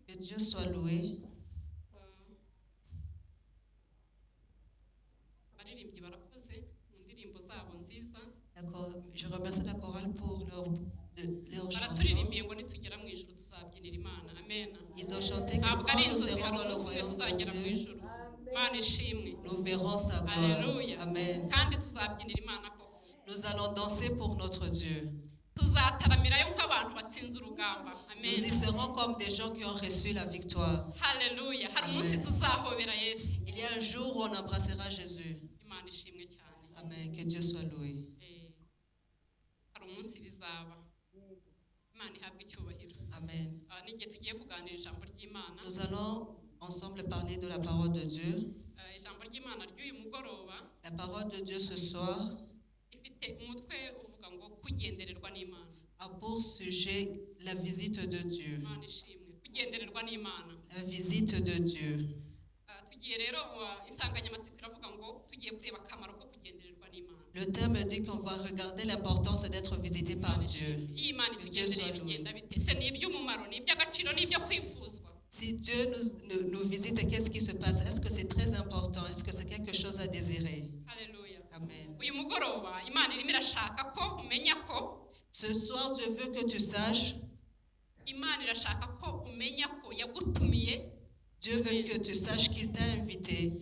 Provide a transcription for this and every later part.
Que Dieu soit loué. D'accord. Je remercie la chorale pour leur chanson. Ils ont chanté que quand nous serons dans le royaume de Dieu, nous verrons sa gloire. Amen. Nous allons danser pour notre Dieu. Nous y serons comme des gens qui ont reçu la victoire. Hallelujah. Amen. Il y a un jour où on embrassera Jésus. Amen. Que Dieu soit loué. Amen. Nous allons ensemble parler de la parole de Dieu. La parole de Dieu ce soir a pour sujet la visite de Dieu. La visite de Dieu. Le thème dit qu'on va regarder l'importance d'être visité par Dieu. Que Dieu soit loué. Si Dieu nous visite, qu'est-ce qui se passe? Est-ce que c'est très important? Est-ce que c'est quelque chose à désirer? Amen. Ce soir, Dieu veut que tu saches. Dieu veut que tu saches qu'il t'a invité.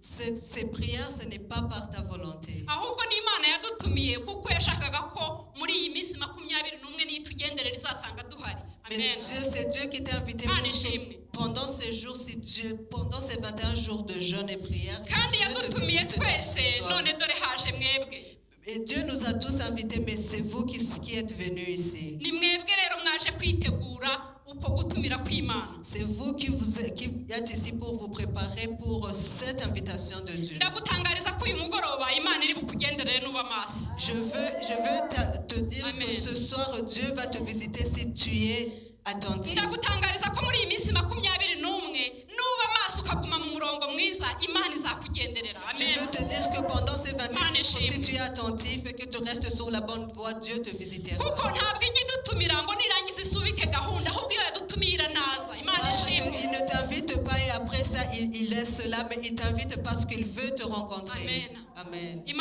Ces prières, ce n'est pas par ta volonté. Mais c'est Dieu qui t'a invité pendant ces jours, pendant ces 21 jours de jeûne et prière, si Dieu te visite ce soir. Et Dieu nous a tous invités, mais c'est vous qui êtes venus ici. C'est vous qui êtes ici pour vous préparer pour cette invitation de Dieu. Je veux te dire que ce soir, Dieu va te visiter si tu es attentif. Je veux te dire que pendant ces 21 jours, si tu es attentif et que tu restes sur la bonne voie, Dieu te visitera. Parce qu'il ne t'invite pas et après ça, il laisse cela, mais il t'invite parce qu'il veut te rencontrer. Amen. Dieu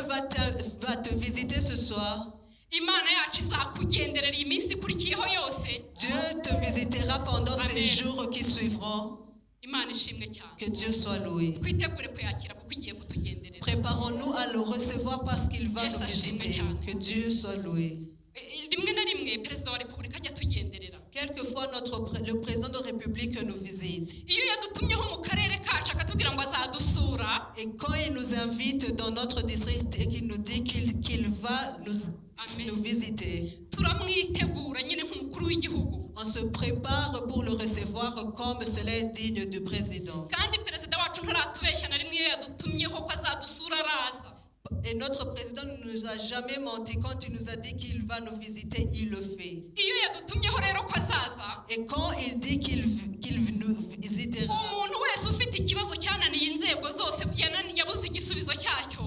va te visiter ce soir. Dieu te visitera pendant ces jours qui suivront. Que Dieu soit loué. Préparons-nous à le recevoir parce qu'il va nous visiter. Que Dieu soit loué. Quelquefois, le président de la République nous visite. Et quand il nous invite dans notre district et qu'il nous dit qu'il va nous visiter, on se prépare pour le recevoir comme cela est digne du président. Et notre président ne nous a jamais menti. Quand il nous a dit qu'il va nous visiter, il le fait. Et quand il dit qu'il nous visitera,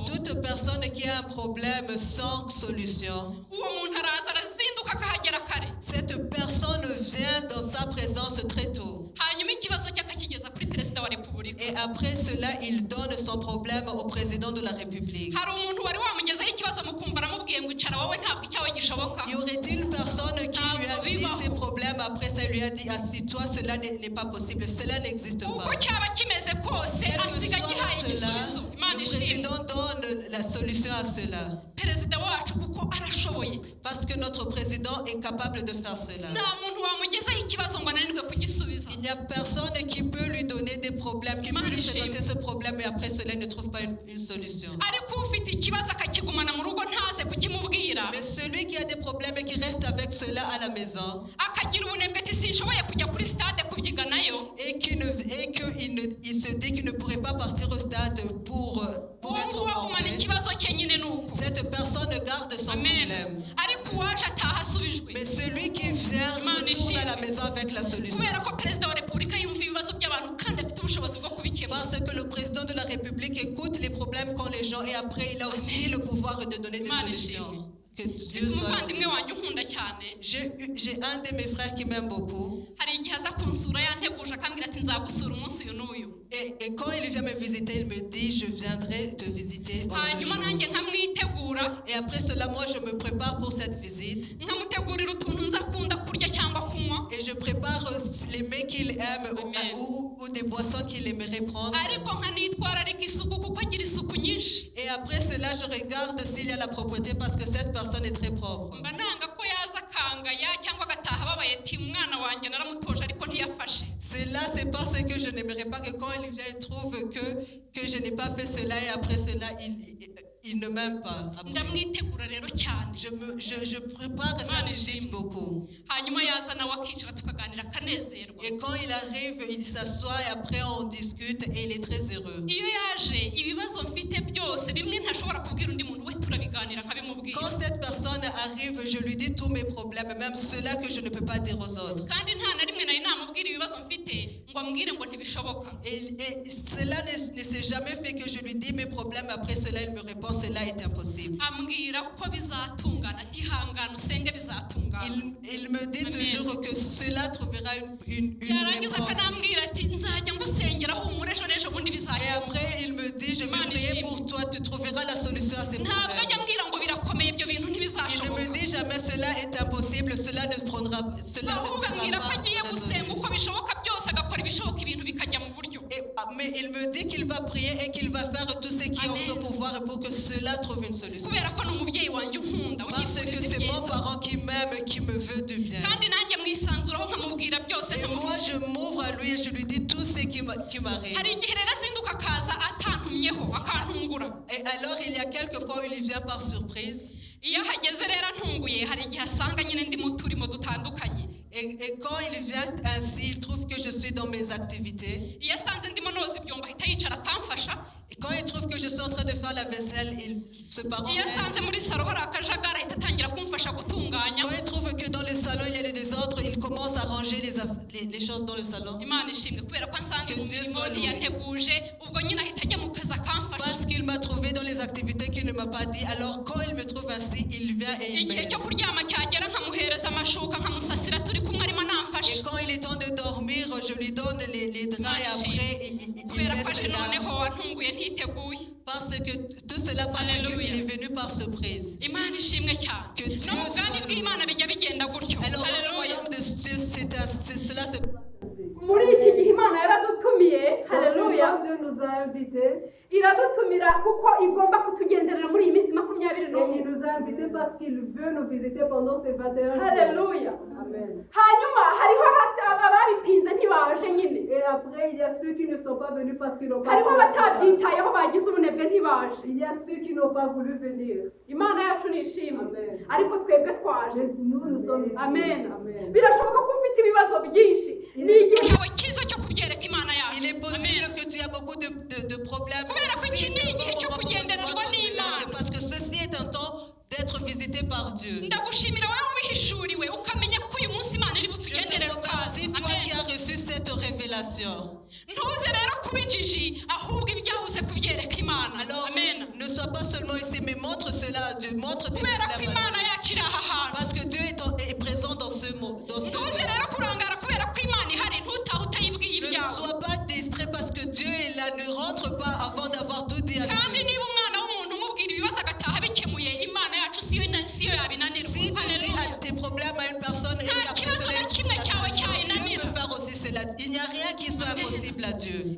toute personne qui a un problème sans solution, cette personne vient dans sa présence très tôt. Et après cela, il donne son problème au président de la République. Y aurait-il une personne qui lui a dit ses problèmes, après ça lui a dit assis-toi, cela n'est pas possible, cela n'existe pas. Quel que soit cela, le président donne la solution à cela. Parce que notre président est capable de faire cela. Il n'y a personne qui peut lui donner des problèmes, qui peut lui présenter ce problème et après cela ne trouve pas une solution. Mais celui qui a des problèmes et qui reste avec cela à la maison et qu'il se dit qu'il ne pourrait pas partir au stade pour être complet, cette personne garde son problème. Mais celui qui vient retourne à la maison avec la solution. Parce que le président de la République écoute les problèmes qu'ont les gens et après il a aussi le pouvoir de donner des solutions. Que Dieu soit j'ai un de mes frères qui m'aime beaucoup. Et quand il vient me visiter, il me dit, je viendrai te visiter en ce jour. Et après cela, moi, je me prépare pour cette visite. Et je prépare les mets qu'il aime ou des boissons qu'il aimerait prendre. Et après cela, je regarde s'il y a la propreté parce que cette personne est très propre. Cela, c'est parce que je n'aimerais pas que quand il vient, il trouve que je n'ai pas fait cela et après cela, il ne m'aime pas. Je prépare sa visite beaucoup. Et quand il arrive, il s'assoit et après on discute et il est très heureux. Quand cette personne arrive, je lui dis tous mes problèmes, même ceux-là que je ne peux pas dire aux autres. Et cela ne s'est jamais fait que je lui dis mes problèmes, après cela il me répond cela est impossible. Il me dit toujours que cela trouvera une réponse. Et après il me dit je vais prier pour toi, tu trouveras la solution à ces problèmes. Il ne me dit jamais cela est impossible, cela ne sera pas résolu. Mais il me dit qu'il va prier et qu'il va faire tout ce qui est en son pouvoir pour que cela trouve une solution. Parce que c'est mon parent qui m'aime, qui me veut du bien. Et moi je m'ouvre à lui et je lui dis tout ce qui m'arrive. Et alors il y a quelques fois où il vient par surprise. Et quand il vient ainsi, il trouve que je suis dans mes activités. Et quand il trouve que je suis en train de faire la vaisselle, il se part en tête. Quand il trouve que dans le salon il y a des désordres, il commence à ranger les choses dans le salon. Que Dieu soit loué. Parce qu'il m'a trouvé dans les activités qu'il ne m'a pas dit. Alors quand il me trouve ainsi, il vient et il m'aide. Et quand il est temps de dormir, je lui donne les draps et après il met cela. Parce que tout cela parce qu'il est venu par surprise. Que Dieu soit loué. Alors dans le royaume de Dieu, cela se passe. Dieu nous a invités. iradutumira kuko igomba kutugenderera muri iyi minsi 21. Et il nous a invités parce qu'il veut nous visiter pendant ces 21 jours. Haleluya. Amen. Hanyuma hariho babipinze ntibaje nyine. Et après il y a ceux qui ne sont pas venus parce qu'ils n'ont pas hariho batabyitayeho bagize ubunebwe ntibaje. Il y a ceux qui n'ont pas voulu venir. Imana yacu nishimwe. Amen. Ariko twebwe twaje. Nous sommes ici. Amen. Amen. Birashoboka ko ufite ibibazo byinshi. Il est possible que tu aies beaucoup de problèmes. Parce que ceci est un temps d'être visité par Dieu. Je te remercie, toi qui as reçu cette révélation. Alors, ne sois pas seulement ici, mais montre cela à Dieu. Montre tes problèmes à Dieu. Parce que Dieu est présent dans ce monde. Ne sois pas distrait parce que Dieu est là. Ne rentre pas avant d'avoir tout dit à Dieu. Si tu dis à tes problèmes à une personne et Dieu peut faire aussi cela. Il n'y a rien qui soit impossible à Dieu.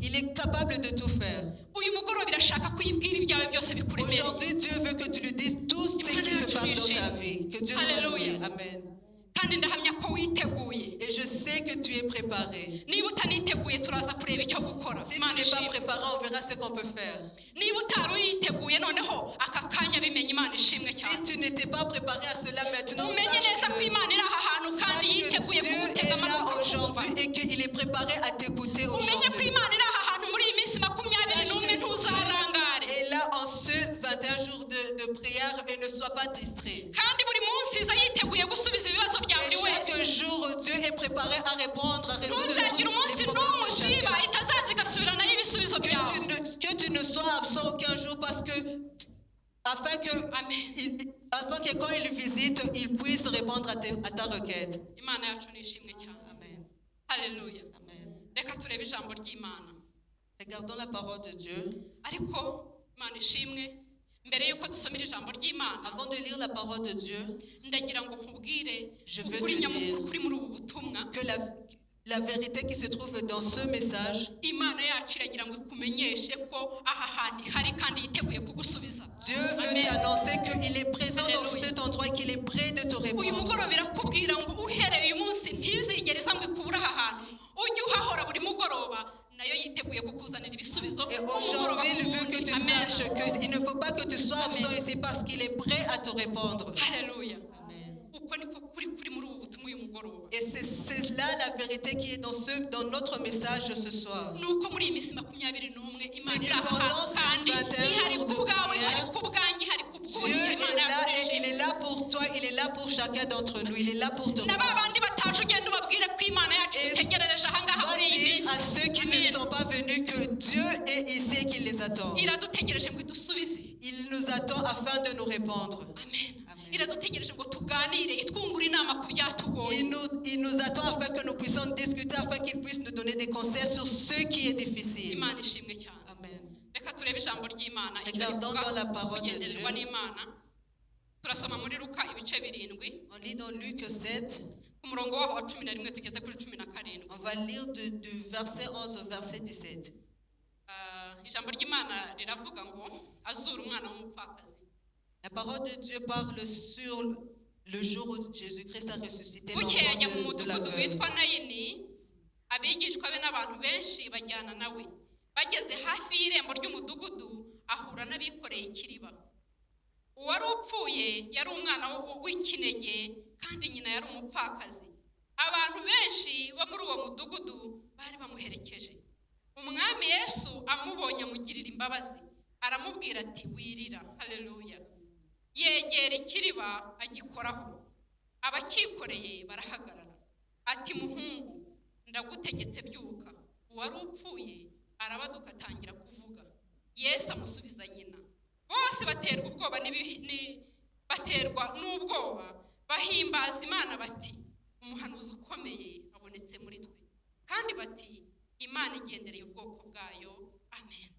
Il est capable de tout faire. Aujourd'hui, Dieu veut que tu lui dises tout ce qui se passe dans ta vie. Que Dieu soit loué. Amen. Et je sais que tu es préparé. Si tu n'es pas préparé, on verra ce qu'on peut faire. Si tu n'étais pas préparé à cela maintenant, sache que Dieu est là aujourd'hui et qu'il est préparé à t'écouter aujourd'hui. Et là, en ce 21 jours de prière, et ne sois pas distrait. Et chaque jour, Dieu est préparé à répondre, à résoudre les problèmes. Que tu ne sois absent aucun jour parce que afin que afin que quand il visite, il puisse répondre à ta requête. Amen. Alléluia. Amen. Regardons la parole de Dieu. Avant de lire la parole de Dieu, je veux te dire que la vérité qui se trouve dans ce message, Dieu veut t'annoncer qu'il est présent dans cet endroit et qu'il est prêt de te répondre. Et aujourd'hui, il veut que tu saches qu'il ne faut pas que tu sois absent ici parce qu'il est prêt à te répondre. Alléluia. Amen. Et c'est là la vérité qui est dans notre message ce soir. C'est que pendant ces 21 jours de prière, Dieu est là et il est là pour toi, il est là pour chacun d'entre nous, il est là pour te répondre. Et va dire à ceux qui ne sont pas venus que Dieu est ici et qu'il les attend. Il nous attend afin de nous répondre. Il nous attend afin que nous puissions discuter, afin qu'il puisse nous donner des conseils sur ce qui est difficile. Amen. Regardons dans la parole de Dieu. On lit dans Luc 7. On va lire du verset 11 au verset 17. La parole de Dieu parle sur le jour où Jésus-Christ a ressuscité l'enfant de la veuve. abantu benshi bo muri uwo mudugudu bari bamuherekeje. Umwami Yesu amubonye amugirira imbabazi, aramubwira ati wirira. Haleluya. Yegera ikiriba agikoraho, abakikoreye barahagarara. Ati muhungu, ndagutegetse byuka. Uwari upfuye arabaduka atangira kuvuga. Yesu amusubiza nyina. Bose baterwa ubwoba baterwa n'ubwoba, bahimbaza Imana bati umuhanuzi ukomeye abonetse muri twe, kandi bati Imana igendereye ubwoko bwayo. Amen.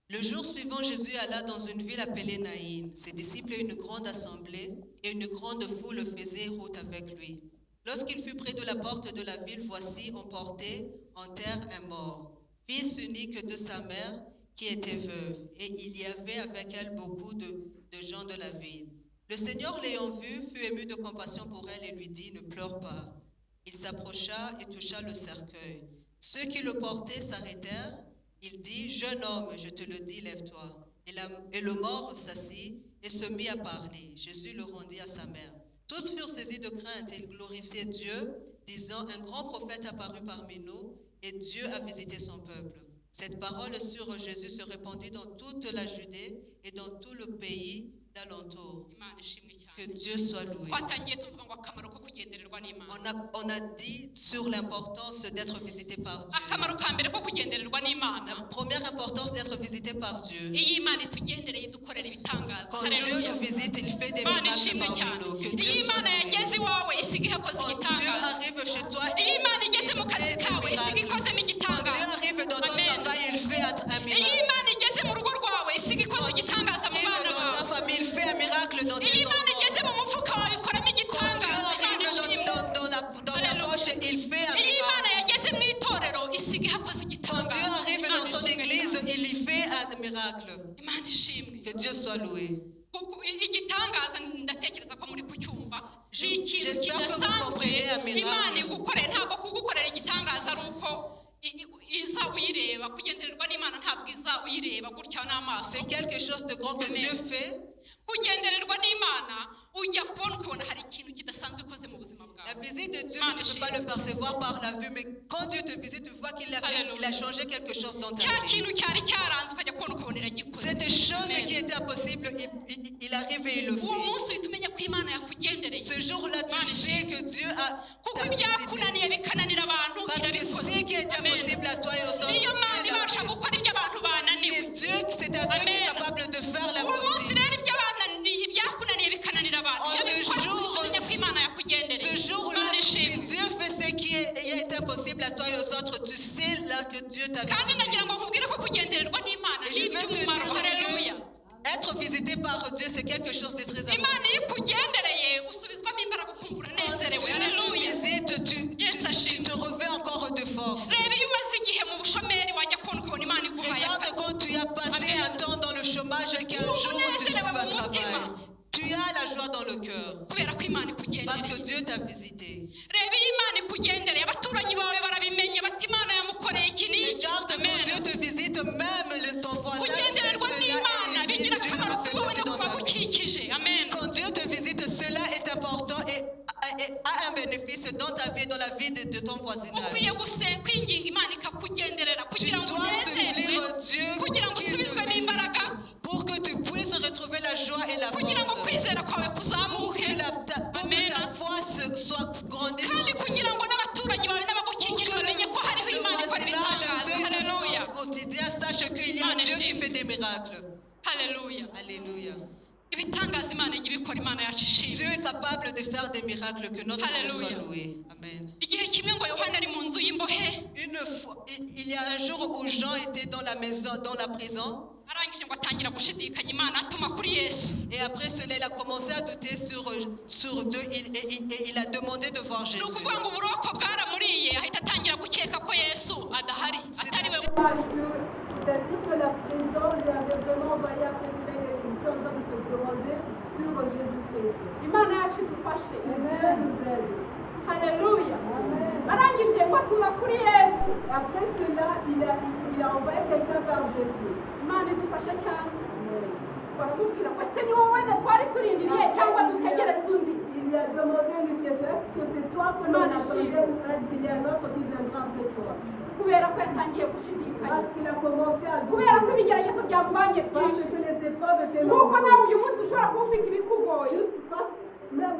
Le jour suivant, Jésus alla dans une ville appelée Naïn. Ses disciples et une grande assemblée et une grande foule faisaient route avec lui. Lorsqu'il fut près de la porte de la ville, voici, on portait en terre un mort, fils unique de sa mère qui était veuve, et il y avait avec elle beaucoup de gens de la ville. Le Seigneur, l'ayant vue, fut ému de compassion pour elle et lui dit, ne pleure pas. Il s'approcha et toucha le cercueil. Ceux qui le portaient s'arrêtèrent. Il dit, jeune homme, je te le dis, lève-toi. Et le mort s'assit et se mit à parler. Jésus le rendit à sa mère. Tous furent saisis de crainte et ils glorifiaient Dieu, disant, un grand prophète apparut parmi nous et Dieu a visité son peuple. Cette parole sur Jésus se répandit dans toute la Judée et dans tout le pays d'alentour. Que Dieu soit loué. On a dit sur l'importance d'être visité par Dieu. La première importance d'être visité par Dieu. Quand Dieu nous visite, il fait des miracles parmi nous. Que Dieu soit loué. Quand Dieu arrive chez toi, il fait des miracles. Quand Dieu arrive dans ton travail, il fait un miracle. Quand Dieu arrive dans ta famille, il fait un miracle dans tes enfants. Quand Dieu arrive dans ta poche, il fait un miracle. Quand Dieu arrive dans son église, il y fait un miracle. Que Dieu soit loué. J'espère que vous comprenez un miracle. C'est quelque chose de grand que Dieu fait. La visite de Dieu, tu ne peux pas le percevoir par la vue, mais quand Dieu te visite, tu vois qu'il a changé quelque chose dans ta vie. Cette chose qui était impossible, il arrive et il le fait. Ce jour-là, tu sais que Dieu t'a visité. Parce que ce qui est impossible à toi et aux autres, Dieu l'a fait. C'est Dieu, c'est un Dieu qui est capable de faire l'impossible. kwizera kwawe pour kuzamuke que ta foi soit grandisse. kandi kugira ngo n'abaturanyi bawe n'abagukikije bamenye ko hariho Imana ikora ibitangaza. Haleluya, Au quotidien, sache qu'il y a un Dieu qui fait des miracles. haleluya. Alléluia. Ibitangaza Imana ijya ibikora, Imana yacu ishimwe. Dieu est capable de faire des miracles, que notre Dieu soit Alléluia. loué. Amen. Igihe kimwe ngo Yohana ari mu nzu y'imbohe, Une fois, il y a un jour où Jean était dans la maison, dans la prison, arangije ngo atangira gushidikanya Imana, atuma kuri Yesu. et après cela, il a commencé à douter sur Dieu, et il a demandé de voir Ni Jésus. ukuvuga ngo uburoko bwaramuriye, ahita atangira gukeka ko Yesu adahari, atari we. C'est-à-dire que la prison lui avait vraiment envoyé après cela, il était en train de se demander sur Jésus-Christ. Imana yacu idufashe. Et Dieu nous aide. Haleluya. Amen. Arangije ngo atuma kuri Yesu. Après cela, il a envoyé quelqu'un vers Jésus. Imana idufashe cyane. Amen. baramubwira ngo ese ni wowe na twari turindiriye cyangwa dutegereze undi. Il lui a demandé une question, est-ce que c'est toi que l'on attendait ou est-ce qu'il y a un autre qui viendra après toi? kubera ko yatangiye gushidikanya, Parce qu'il a commencé à kubera ko douter. ibigeragezo byamubanye Parce byinshi, que les épreuves étaient nuko nawe nombreuses. uyu munsi ushobora kuba ufite ibikugoye. Juste parce même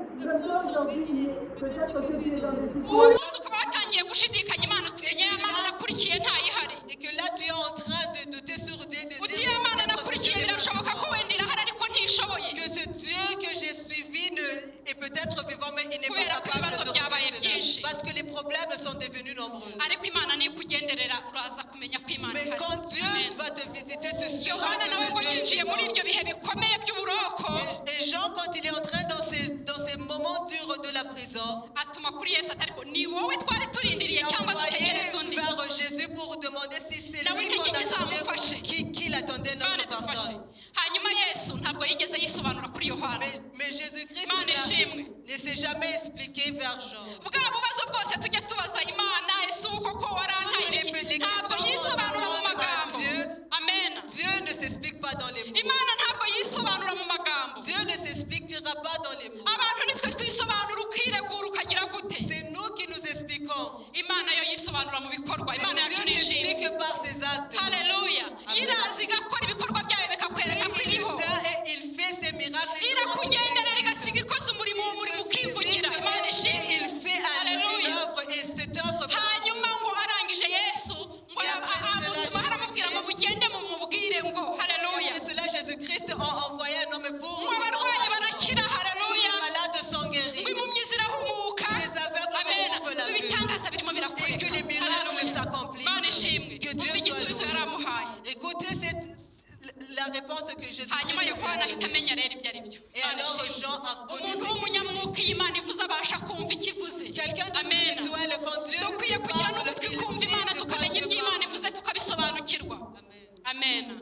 aujourd'hui, peut-être que tu es dans des uwo situations. munsi ukaba watangiye gushidikanya Imana, tumenye ya Mana nakurikiye ntayihari. Et que là, tu es en train de douter sur Dieu, de uti dire ya Mana peut-être ce nakurikiye Dieu birashoboka ko wenda irahari ariko ntishoboye, que ce Dieu que j'ai suivi est peut-être vivant, mais il n'est Kubera pas ko capable ibibazo de byabaye régler byinshi. cela. Parce que les problèmes sont devenus nombreux. ariko Imana nikugenderera uraza kumenya ko Imana Mais ihari. quand Dieu Amen. va te visiter, tu sauras Yohana que nawe ngo ce Dieu est yinjiye muri vivant. ibyo bihe bikomeye by'uburoko, Et Jean, quand il est entré dans ces moments durs de la prison, atuma kuri Yesu atari ko ni wowe twari turindiriye il a cyangwa envoyé dutegereze undi. vers Jésus pour demander si c'est Nawe lui qu'on ntegereza attendait amufashe. ou qui l'attendait, Imana notre idufashe. personne. Hanyuma Yesu ntabwo yigeze yisobanura kuri Yohana. Mais Jésus-Christ Imana ishimwe. ne s'est jamais expliqué vers Jean. bwa bubazo bwose tujya tubaza Imana, ese uko ko warantaye iki? Ntabwo yisobanura mu magambo. Amen. Dieu ne s'explique pas dans les mots. Imana ntabwo yisobanura mu magambo. Dieu ne s'expliquera pas dans les mots. Abantu nitwe twisobanura, ukiregura ukagira gute. C'est nous qui nous expliquons. Imana yo yisobanura mu bikorwa. Imana Dieu yacu nishimwe. s'explique par ses actes. Haleluya. Yirazi igakora ibikorwa byayo bikakwereka ko Il iriho. vient et il fait ses miracles. Il Irakugenderera igasiga ikoze umurimo ukivugira. Imana et ishimwe. il fait une Haleluya. œuvre et cette œuvre. Hanyuma ngo arangije Yesu ngo amutuma aramubwira ngo mugende mumubwire ngo haleluya, Et cela, Jésus-Christ a envoyé un homme pour ngo abarwayi barakira, haleluya, les malades sont ngo guéris. impumyi zirahumuka, Les aveugles amen, retrouvent la ngo vue. ibitangaza birimo Et birakoreka, que les miracles haleluya. s'accomplissent. Imana ishimwe. Que Dieu Umva igisubizo soit loué. yaramuhaye. Écoutez la réponse que Jésus Hanyuma Yohana a ahita donnée. amenya rero ibyo ari byo. Et Imana alors ishimwe. Jean a connu Umuntu ce qui w'umunyamwuka iyo Imana ivuze abasha kumva icyo ivuze. Quelqu'un de Amen. spirituel, quand Dieu Dukwiye nous kugira parle, n'ugutwi il kumva Imana sait de quoi tukamenya Dieu ibyo Imana parle. ivuze tukabisobanukirwa. Amen.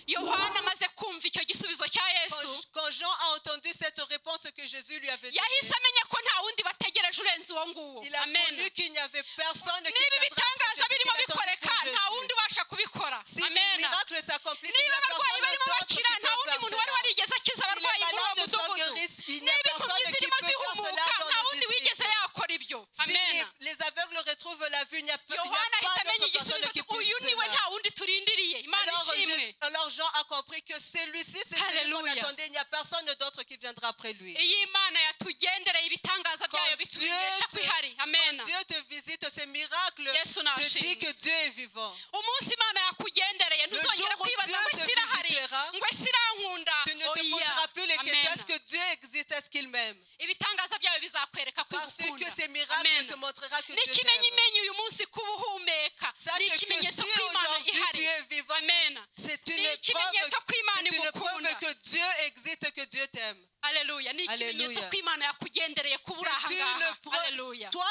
Yohana amaze kumva icyo gisubizo cya Yesu, Quand Jean a entendu cette réponse que Jésus lui avait yahise donnée, amenya ko nta wundi bategereje urenze uwo nguwo. il a Amen. connu qu'il n'y avait personne qui Niba viendra ibitangaza après birimo Jésus, qui n'attendait bikoreka que nta Jésus. wundi ubasha kubikora. Si les Amen. miracles s'accomplissent, il n'y Niba a abarwayi personne barimo d'autre qui bakira nta peut wundi faire muntu wari cela. warigeze akiza Si les abarwayi muri uwo malades sont mudugudu. guéris, il n'y a Niba personne impumyi qui zirimo peut faire zihumuka cela dans nta le wundi wigeze district. yakora ibyo. Si Amen. les aveugles retrouvent la vue, il n'y a pas Yohana ahita amenya d'autre igisubizo personne qui ati uyu puisse niwe cela. nta wundi turindiriye. Imana Alors, ishimwe. alors Jean a compris que celui-ci, c'est celui qu'on Alléluia. attendait. Il n'y a personne d'autre qui viendra après lui. Iyo Imana yatugendereye ibitangaza byayo bitumenyesha ko ihari. Amen. Quand Dieu te visite, ces miracles Yesu te nashimwe. dit que Dieu est vivant. Umunsi Imana yakugendereye Le ntuzongera jour où kwibaza Dieu ngo te ese irahari, visitera, ngo ese irankunda. Tu ne te Oya. poseras plus les questions. Amen. Est-ce que Dieu existe? Est-ce qu'il m'aime? Ibitangaza byayo bizakwereka ko Parce igukunda. que ces miracles Amen. te montrera que Dieu n'ikimenyimenyi uyu munsi kuba uhumeka ni Sache que ikimenyetso si ko Imana aujourd'hui ihari. tu es vivant, Amen. c'est Ni une ikimenyetso ko Imana preuve igukunda. que Dieu existe, que Dieu t'aime. Haleluya. Ni ikimenyetso Alléluia. ko Imana yakugendereye kuba uri aha C'est une ngaha. preuve. Haleluya. Toi,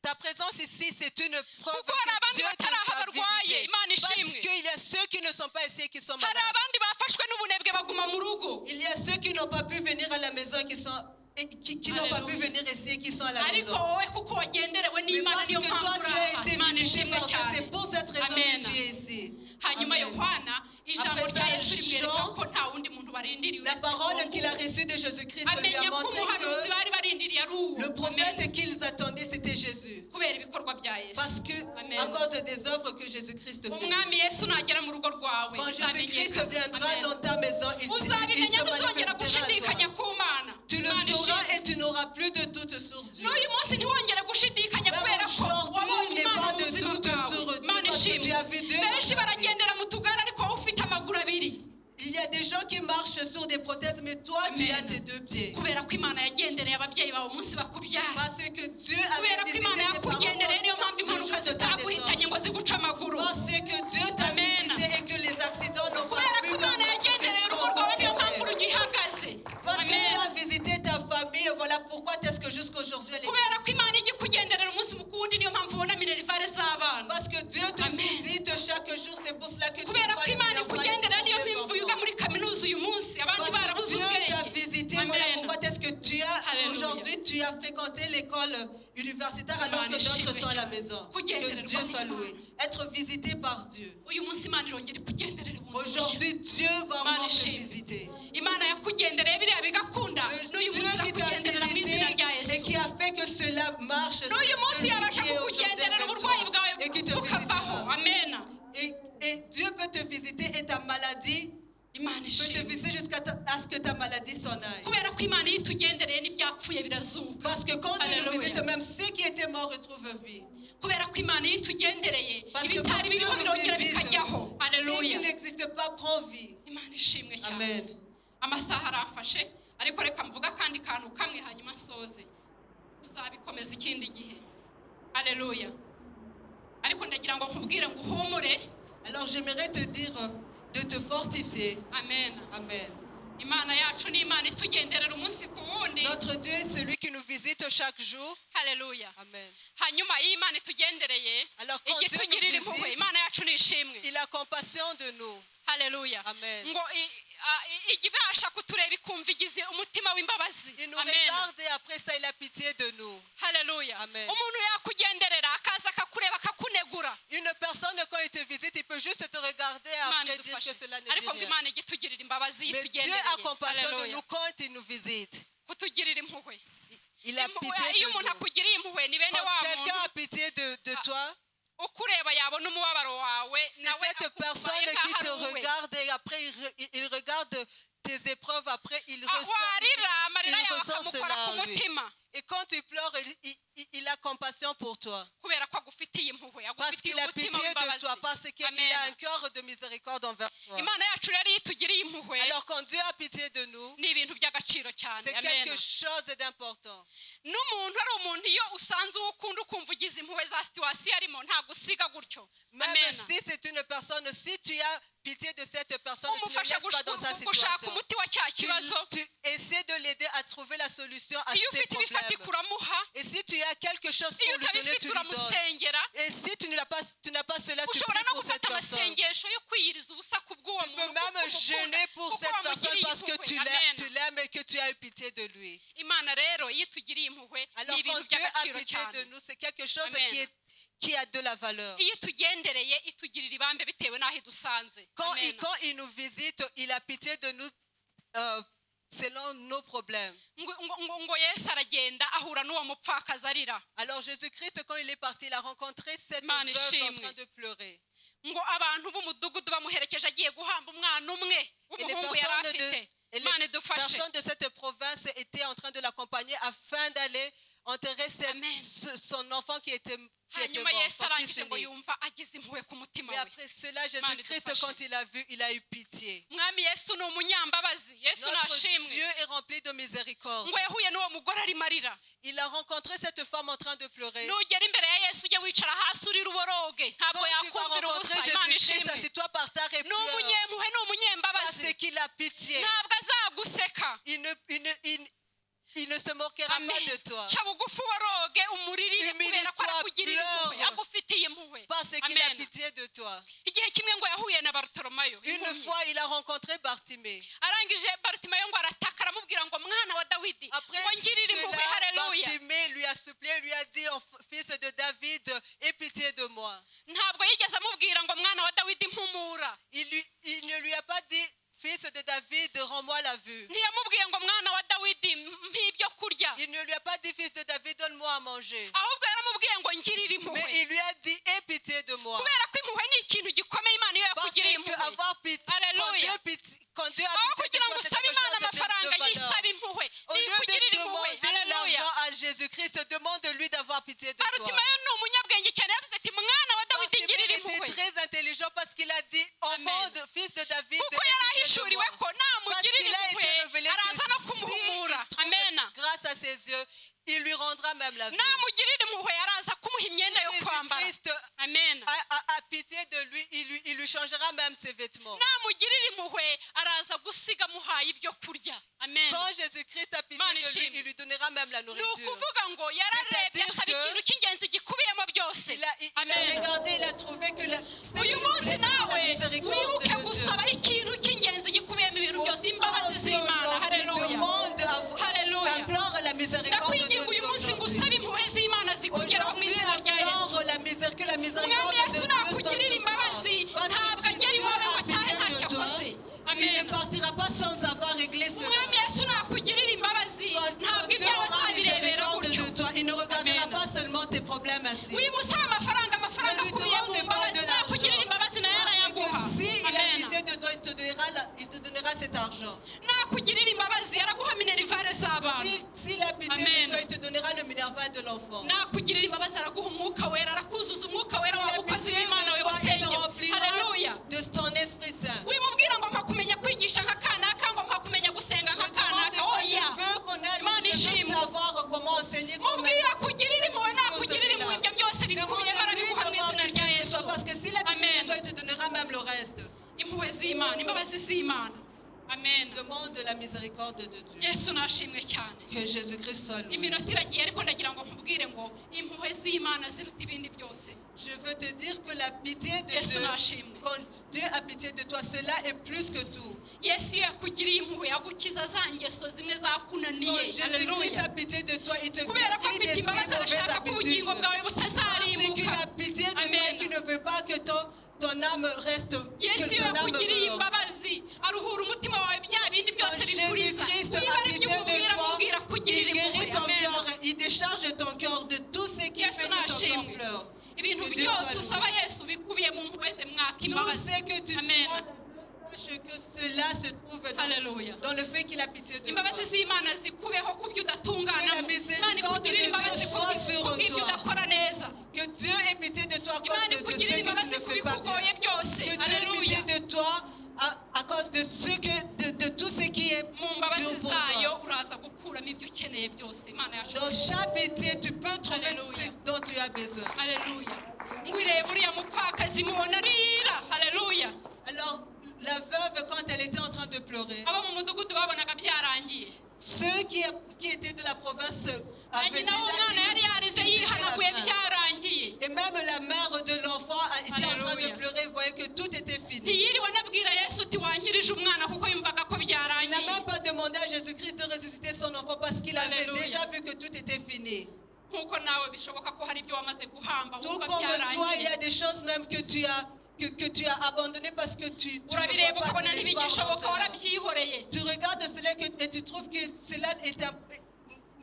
ta présence ici, c'est une preuve Kuko hari que abandi Dieu batari aha t'a barwaye. visité. Imana Parce ishimwe. qu'il y a ceux qui ne sont pas ici et qui sont Hari malades. abandi bafashwe n'ubunebwe baguma mu rugo. Il y a ceux qui n'ont pas pu venir à la maison et qui n'ont pas pu Alléluia. venir ici et qui sont à la Ariko maison. wowe kuko wagenderewe Mais n'Imana parce niyo que toi, mpamvu tu uri as aha. été Imana visité ishimwe par Dieu. cyane. C'est pour cette raison Amen. que tu es ici. Hanyuma Amen. Yohana ijambo Après rya ça, Yesu rimwereka Jean, ko nta wundi muntu barindiriye La uretse parole uwo qu'il a reçue de Jésus-Christ lui amenya a ko montré umuhanuzi que bari barindiriye ari uwo. le Amen. prophète qu'ils attendaient, c'était Jésus. Kubera ibikorwa bya Yesu. Parce que, Amen. à cause des œuvres que Jésus-Christ faisait. Umwami Yesu nagera mu rugo rwawe Quand Jésus-Christ uzamenyekana. viendra Amen. dans ta maison, il Uzabimenya sera irongera ikugenderere bundi bushya. Aujourd'hui, Dieu va encore te visiter. Imana yakugendereye biriya bigakunda n'uyu Dieu munsi qui t'a irakugenderera mu izina visité rya et Yesu. qui a fait que cela marche, c'est N'uyu munsi celui yabasha qui est aujourd'hui kukugenderera avec uburwayi toi bwawe et qui te bukavaho. visitera. Amen. Et Dieu peut te visiter et ta maladie Imana peut te ishimwe. visiter jusqu'à ce que ta maladie s'en aille. Kubera ko Imana iyo itugendereye n'ibyapfuye birazuka. Parce que quand Dieu nous Alléluia. visite, même ceux qui étaient morts retrouvent vie. Kubera ko Imana iyo itugendereye Parce que quand ibitari Dieu biriho nous birongera visite, bikajyaho. ce qui Alléluia. n'existe pas prend vie. Imana ishimwe cyane. Amen. Amasaha aramfashe ariko reka mvuga kandi kantu kamwe hanyuma nsoze. Uzabikomeza ikindi gihe. Alléluia. Ariko ndagira ngo nkubwire ngo uhumure. Alors j'aimerais te dire de te fortifier. Amen. Amen. Imana yacu ni Imana itugenderera umunsi ku wundi. Notre Dieu est celui qui nous visite chaque jour. Haleluya. Amen. Hanyuma iyi Imana itugendereye Alors quand Dieu igitugirira nous impuhwe visite, Imana yacu ni ishimwe. il a compassion de nous. Haleluya. Amen. Ngo igibasha kutureba ikumva igize umutima w'imbabazi. Il nous Amen. regarde et après ça il a pitié de nous. Haleluya. Amen. Umuntu yakugenderera akaza akakureba akakunegura. Une personne quand il te visite, il peut juste te regarder et Imana après dire idufashe. que cela ne dit Ariko ngo rien. Imana igitugirira imbabazi Mais Dieu a itugendereye. compassion de Haleluya. nous quand il nous visite. Kutugirira impuhwe. Il a Impuhwe, pitié iyo de umuntu nous. akugiriye impuhwe ni bene Quand wa quelqu'un muntu a pitié de toi, ukureba yabona umubabaro wawe c'est nawe cette akubaye personne qui te nk'aho ari uwe. regarde et après il regarde tes épreuves, après il ressent, warira amarira il yawe ressent akamukora cela ku en lui. mutima Et quand tu pleures, il a compassion pour toi. kubera ko agufitiye impuhwe Parce agufitiye qu'il a umutima pitié de w'imbabazi. toi, parce qu'il Amen. a un cœur de miséricorde envers toi. Imana yacu rero iyo itugiriye impuhwe Alors quand Dieu a pitié de nous, ni ibintu by'agaciro cyane. c'est Amen. quelque chose d'important. N'umuntu ari umuntu iyo usanze uwo ukunda ukumva ugize impuhwe za situwasiyo arimo ntabwo usiga gutyo. Même Amen. si c'est une personne, si tu as pitié de cette personne, tu ne umufasha laisses pas dans sa gushaka situation. umuti wa cya kibazo. Tu essaies de l'aider à trouver la solution à Iyo ses ufite ibifatika problèmes. uramuha. Et si tu as quelque chose Iyo pour lui donner, utabifite tu lui donnes. uramusengera. Et si tu n'as pas cela, tu Ushobora pries no pour cette gufata personne. amasengesho yo kwiyiriza ubusa ku bw'uwo Tu peux muntu même jeûner pour cette personne parce que tu l'aimes et que tu as eu pitié de lui. Imana rero iyo itugiriye impuhwe Alors ni quand ibintu Dieu a by'agaciro pitié de cyane. nous, c'est quelque chose Amen. qui a de la valeur. Iyo itugendereye itugirira ibambe bitewe n'aho idusanze. Quand il nous visite, il a pitié de nous selon nos problèmes. ngo Yesu aragenda ahura n'uwo mupfakazi arira. Alors Jésus-Christ, quand il est parti, il a rencontré cette Imana veuve en ishimwe. train de pleurer. Ngo abantu b'umudugudu bamuherekeje agiye guhamba umwana umwe Et les w'umuhungu yari afite. Imana idufashe. personnes de cette province étaient en train de l'accompagner afin d'aller enterrer son enfant qui était mort, hanyuma son Yesu fils arangije ngo unique. yumva agize impuhwe ku mutima Et we. après cela, Jésus-Christ, idufashe. quand il a vu, il a eu pitié. Mwami Yesu ni umunyambabazi. Yesu Notre nashimwe. Dieu est rempli de miséricorde. ngo yahuye n'uwo mugore arimo arira. Il a rencontré cette femme en train de pleurer. nugera imbere ya Yesu ujye wicara hasi urira uboroge ntabwo Quand tu vas yakumvira rencontrer ubusa. Imana Jésus-Christ, ishimwe. assis-toi par terre et ni pleure. umunyempuhwe ni Parce umunyembabazi. qu'il a pitié. ntabwo azaguseka. Il ne se moquera pas de toi. ca bugufi uboroge umuririre kubera ko arakugirira impuhwe pleure. agufitiye impuhwe. Parce qu'il a Amen. pitié de toi. igihe kimwe ngo yahuye na Barutolomayo Une impumyi. fois, il a rencontré Bartimée. arangije Barutimayo ngo arataka aramubwira ngo mwana wa Dawidi Après ngo ngirire impuhwe. cela, Haleluya. Bartimée lui a supplié, lui a dit, fils de David, aie pitié de moi. ntabwo yigeze amubwira ngo mwana wa Dawidi mpumura. Il ne lui a pas dit, fils de David, rends-moi la vue. ntiyamubwiye ngo mwana wa Dawidi mp'ibyo kurya. Il ne lui a pas dit, fils de David, donne-moi à manger. ahubwo yaramubwiye ngo ngirire Mais impuhwe. il lui a dit, aie pitié de moi. kubera ko impuhwe ni ikintu gikomeye Imana iyo Parce yakugiriye que impuhwe. avoir pitié, Haleluya. quand Dieu a aho pitié de kugira ngo toi, c'est usabe quelque Imana chose de amafaranga valeur. yisaba impuhwe Au lieu nikugirira de impuhwe. demander Haleluya. l'argent à Jésus-Christ, demande-lui d'avoir pitié de toi. Barutimayo ni umunyabwenge cyane yavuze ati mwana wa Dawidi Bartimée ngirira était impuhwe. très intelligent parce qu'il a dit, enfant de fils de David, kuko aie yari pitié de ahishuriwe moi. ko Parce namugirira qu'il a été impuhwe révélé araza no que s'il kumuhumura. trouve Amena. grâce à ses yeux, il lui rendra même la vie. namugirira impuhwe araza kumuha imyenda yo kwambara. Jésus-Christ Amen. a pitié de lui, il lui changera même ses vêtements. namugirira impuhwe araza gusiga amuhaye ibyo kurya. Amen. Quand Jésus-Christ a pitié Imana de lui, ishimwe. il lui donnera même la ni nourriture. ukuvuga ngo yararebye C'est-à-dire asaba que ikintu cy'ingenzi gikubiyemo byose. Il a Amen. regardé, il a trouvé que uyu munsi nawe wibuke gusaba ikintu cy'ingenzi gikubiyemo ibintu byose imbabazi z'Imana. Haleluya. Haleluya. implore la miséricorde de ndakwinginga uyu munsi ngo Dieu. usabe impuhwe z'Imana zikugeraho mu Aujourd'hui, izina rya Yesu. implore que la miséricorde Umwami de Yesu Dieu nakugirira imbabazi ntabwo agera iwawe z'abana. S'il a pitié Amen. de toi, il te donnera le minerva de l'enfant. nakugirira imbabazi araguha umwuka wera arakuzuza umwuka wera S'il a w'abakozi pitié b'Imana we de toi, il te basenge. remplira Haleluya. de ton Esprit Saint. wimubwira ngo mpakumenya kwigisha nka kanaka ngo mpakumenya gusenga nka kanaka. Je oya veux connaître, Imana je veux ishimwe. savoir comment enseigner comme mubwira kugirira impuhwe nakugirira impuhwe ibyo byose bikubiyemo arabiguha mu izina rya Yesu. parce que s'il a pitié de Amen. toi, il te donnera même le reste. impuhwe z'Imana, imbabazi z'Imana. Amen. Demande la miséricorde de Dieu. Yesu nashimwe cyane. Que Jésus-Christ soit loué. iminota iragiye ariko ndagira ngo nkubwire ngo impuhwe z'Imana ziruta ibindi byose. Je veux te dire que la pitié de Yesu Dieu, nashimwe. quand Dieu a pitié de toi, cela est plus que tout. Yesu yakugiriye impuhwe yagukiza za ngeso zimwe Quand zakunaniye. Jésus-Christ Haleluya. a pitié de toi, il te kubera ko guérit afite de ces imbabazi mauvaises arashaka ko ubugingo habitudes. bwawe Parce qu'il butazarimbuka. a pitié de toi Amen. et qu'il ne veut pas que ton âme reste, Yesu que ton âme yakugiriye meure. imbabazi aruhura umutima wawe bya bindi byose Quand bikuriza. Jésus-Christ niba a ari ibyo pitié de umubwira toi, mubwira kugirira il guérit impuhwe. ton Amen. cœur, il décharge ton cœur de tout ce qui Yesu fait que ton cœur nashimwe. pleure. ibintu Que Dieu byose soit usaba Yesu bikubiye mu mpuhwe ze mwaka Tout imbabazi. ce que tu Amen. demandes, sache que cela se trouve Alléluia. dans le fait qu'il a pitié de toi. imbabazi z'Imana zikubeho ku byo udatungana. Que la miséricorde Imana ikugirire de imbabazi Dieu ku soit sur bw'ibyo toi. udakora neza. Que Dieu ait pitié de toi à cause Imana de ce ikugirire que tu imbabazi ne ku fais pas bikugoye bien. byose. Que Dieu ait Haleluya. pitié de toi à cause de tout ce qui est mu dur mbabazi pour zayo toi. uraza gukuramo ibyo ukeneye byose. Imana yacu. Dans chaque pitié, tu peux trouver Alléluia. ce dont tu as besoin. Haleluya. ngwireye muriya mupfakazi mubona arira. Haleluya. Alors, la veuve, quand elle était en train de pleurer, abo mu mudugudu babonaga byarangiye. ceux qui étaient de la province avaient nyina déjà w'umwana yari dit yarize que c'était yihanaguye la fin. byarangiye. Et même la mère de l'enfant était en train de Alléluia. pleurer, voyait que tout était fini. ntiyiriwe anabwira Yesu uti wankirije umwana kuko yumvaga ko Il n'a byarangiye. même pas demandé à Jésus-Christ de ressusciter son enfant parce qu'il avait Alléluia. déjà vu que tout était fini. nk'uko nawe bishoboka ko hari ibyo wamaze guhamba Tout wumva comme toi, il y byarangiye. a des choses même que tu as abandonnées parce que tu ne urabireba vois pas ukabona de l'espoir ntibigishoboka dans cela. warabyihoreye. Tu regardes cela et tu trouves que cela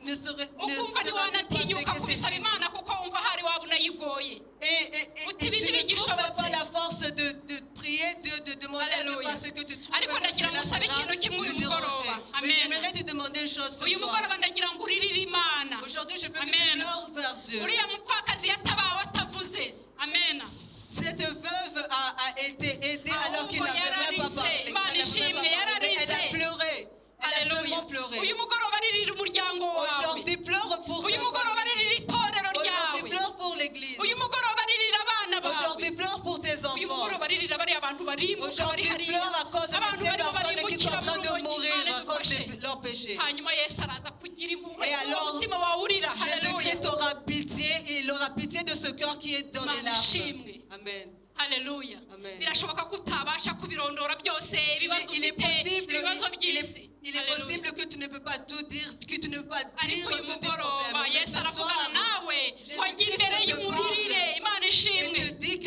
ne serait ukumva pas ntiwanatinyuka que c'est kubisaba fini. Imana kuko wumva hari waba unayigoye. Et tu ne trouves pas la force de prier Dieu, de demander à Dieu Alléluia. parce que tu trouves Ariko que ndagira ngo cela usabe ikintu kimwe uyu sera de mugoroba. déranger. Mais Amen. j'aimerais te demander une chose ce uyu soir. mugoroba ndagira ngo uririre Imana. Aujourd'hui, je veux que tu Amen. pleures vers Dieu. uriya mupfakazi yatabawe atavuze. Amen. Cette veuve a été aidée alors qu'il Ahubwo n'avait même pas parlé. yararize. Imana Elle ishimwe, n'avait même pas parlé, mais elle a yararize. pleuré. Elle a Haleluya. seulement pleuré. uyu mugoroba aririra umuryango wawe. Aujourd'hui, pleure pour uyu ta mugoroba famille. aririra itorero Aujourd'hui, ryawe. pleure pour l'église. uyu mugoroba aririra abana bawe. Aujourd'hui, pleure pour tes uyu enfants. mugoroba aririra bariya bantu barimbuka bari Aujourd'hui, hariya. pleure à cause de abantu ces barimo personnes qui sont en barimbukira train mu de rumogi. mourir Imana à cause idufashe. de leurs péchés. hanyuma Yesu araza kugira impuhwe. Et alors, umutima wawe urira. Haleluya. Jésus-Christ aura pitié et il aura pitié de ce cœur qui est dans les Imana larmes. ishimwe. Amen. Haleluya. Amen. birashoboka ko utabasha kubirondora byose ibibazo Il est ufite possible, ibibazo by'isi. il est Haleluya. possible que tu ne peux pas tout dire, que tu ne peux pas dire ariko uyu tous tes mugoroba problèmes. Mais Yesu ce aravugana soir, nawe Jésus wajya Christ imbere te y'umuririre. Imana il ishimwe. te dit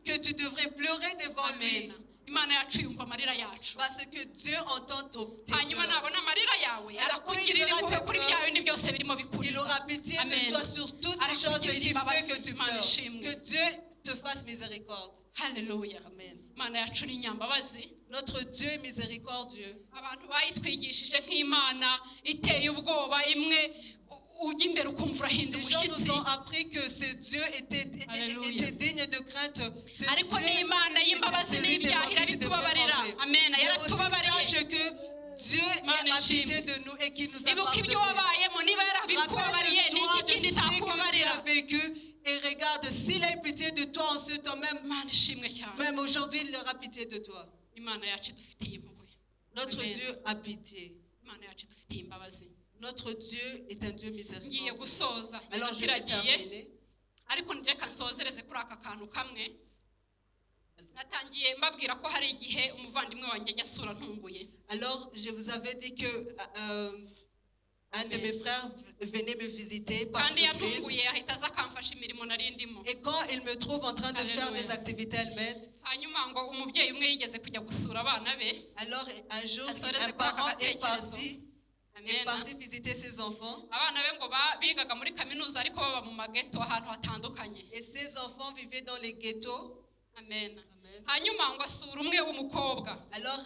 que tu devrais pleurer devant lui. Amen. Imana yacu yumva amarira yacu. Parce que Dieu entend tes hanyuma pleurs. nabona amarira yawe Alors, quand il arakugirira verra impuhwe tes kuri pleurs, bya bindi byose birimo Il bikuriza. aura pitié Amen. de toi sur toutes ces choses qui fait que tu Imana pleures. ishimwe. Que Dieu te fasse miséricorde. Haleluya. Amen. Imana yacu ni inyambabazi. Notre Dieu est miséricordieux. abantu bayitwigishije nk'Imana iteye ubwoba imwe ujya imbere ukumva urahinda Les gens umushyitsi. nous ont appris que ce Dieu Alléluia. était digne de crainte. Ce ariko Dieu ni Imana était y'imbabazi celui devant n'ibyahira qui tu devrais bitubabarira. trembler. Amen. Mais aussi yaratubabariye. sache que Dieu Imana a ishimwe. pitié de nous et qu'il nous a ibuka ibyo pardonné. wabayemo niba yarabikubabariye ni Rappelle-toi iki de kindi ce que tu takubabarira. as vécu et regarde, s'il a eu pitié de toi en ce temps même, Imana ishimwe cyane. même aujourd'hui, il aura pitié de toi. Imana yacu idufitiye impuhwe. Notre Amen. Dieu a pitié. Imana yacu idufitiye imbabazi. Notre Dieu est un Dieu ngiye miséricordieux. gusoza Alors je vais iragiye terminer. ariko reka nsozereze kuri aka kantu kamwe. natangiye mbabwira ko hari igihe umuvandimwe wanjye ajya asura ntunguye. Alors je vous avais dit que un de mes frères venait me visiter par kandi surprise. yatunguye ahita aza akamfasha imirimo nari ndimo. Et quand il me trouve en train de faire Alléluia. des activités allemaides, hanyuma ngo umubyeyi umwe yigeze kujya gusura abana be. alors un jour, Asoreze un parent kuri est aka Amen. parti visiter ses enfants. abana be ngo bigaga muri kaminuza ariko baba mu mageto ahantu hatandukanye. Et ses enfants vivaient dans les ghettos. Amen. Amen. hanyuma ngo asura umwe w'umukobwa. Alors,